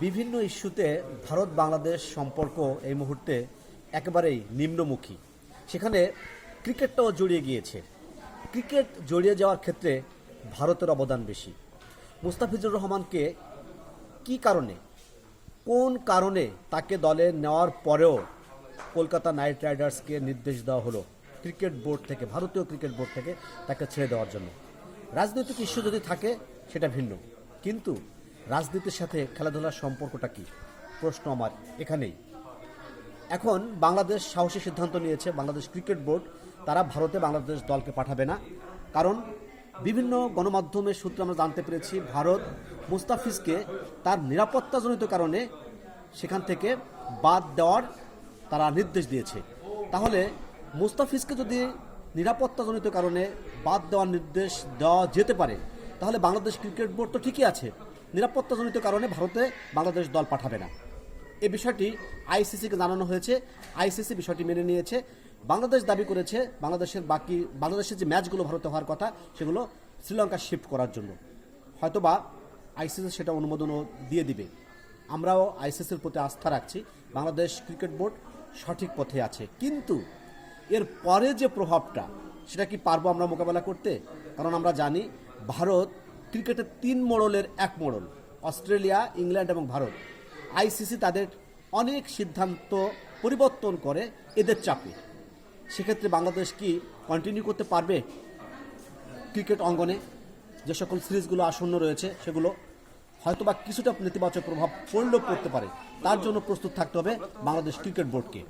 বিভিন্ন ইস্যুতে ভারত বাংলাদেশ সম্পর্ক এই মুহূর্তে একেবারেই নিম্নমুখী। সেখানে ক্রিকেটটাও জড়িয়ে গিয়েছে। ক্রিকেট জড়িয়ে যাওয়ার ক্ষেত্রে ভারতের অবদান বেশি। মুস্তাফিজুর রহমানকে কি কারণে, কোন কারণে তাকে দলে নেওয়ার পরেও কলকাতা নাইট রাইডার্সকে নির্দেশ দেওয়া হলো ক্রিকেট বোর্ড থেকে, ভারতীয় ক্রিকেট বোর্ড থেকে তাকে ছেড়ে দেওয়ার জন্য? রাজনৈতিক ইস্যু যদি থাকে সেটা ভিন্ন, কিন্তু রাজনীতির সাথে খেলাধুলার সম্পর্কটা কি? প্রশ্ন আমার এখানেই। এখন বাংলাদেশ সাহসী সিদ্ধান্ত নিয়েছে, বাংলাদেশ ক্রিকেট বোর্ড তারা ভারতে বাংলাদেশ দলকে পাঠাবে না। কারণ বিভিন্ন গণমাধ্যমের সূত্রে আমরা জানতে পেরেছি ভারত মুস্তাফিজকে তার নিরাপত্তাজনিত কারণে সেখান থেকে বাদ দেওয়ার তারা নির্দেশ দিয়েছে। তাহলে মুস্তাফিজকে যদি নিরাপত্তাজনিত কারণে বাদ দেওয়ার নির্দেশ দেওয়া যেতে পারে, তাহলে বাংলাদেশ ক্রিকেট বোর্ড তো ঠিকই আছে, নিরাপত্তাজনিত কারণে ভারতে বাংলাদেশ দল পাঠাবে না। এই বিষয়টি আইসিসিকে জানানো হয়েছে, আইসিসি বিষয়টি মেনে নিয়েছে। বাংলাদেশ দাবি করেছে বাংলাদেশের যে ম্যাচগুলো ভারতে হওয়ার কথা সেগুলো শ্রীলঙ্কা শিফট করার জন্য। হয়তোবা আইসিসি সেটা অনুমোদনও দিয়ে দিবে। আমরাও আইসিসির প্রতি আস্থা রাখছি, বাংলাদেশ ক্রিকেট বোর্ড সঠিক পথে আছে। কিন্তু এর পরে যে প্রভাবটা, সেটা কি পারবো আমরা মোকাবেলা করতে? কারণ আমরা জানি ভারত ক্রিকেটের 3 মোড়লের 1 মোড়ল, অস্ট্রেলিয়া, ইংল্যান্ড এবং ভারত। আইসিসি তাদের অনেক সিদ্ধান্ত পরিবর্তন করে এদের চাপে। সেক্ষেত্রে বাংলাদেশ কি কন্টিনিউ করতে পারবে ক্রিকেট অঙ্গনে? যে সকল সিরিজগুলো আসন্ন রয়েছে সেগুলো হয়তোবা কিছুটা নেতিবাচক প্রভাব পড়তে পারে। তার জন্য প্রস্তুত থাকতে হবে বাংলাদেশ ক্রিকেট বোর্ডকে।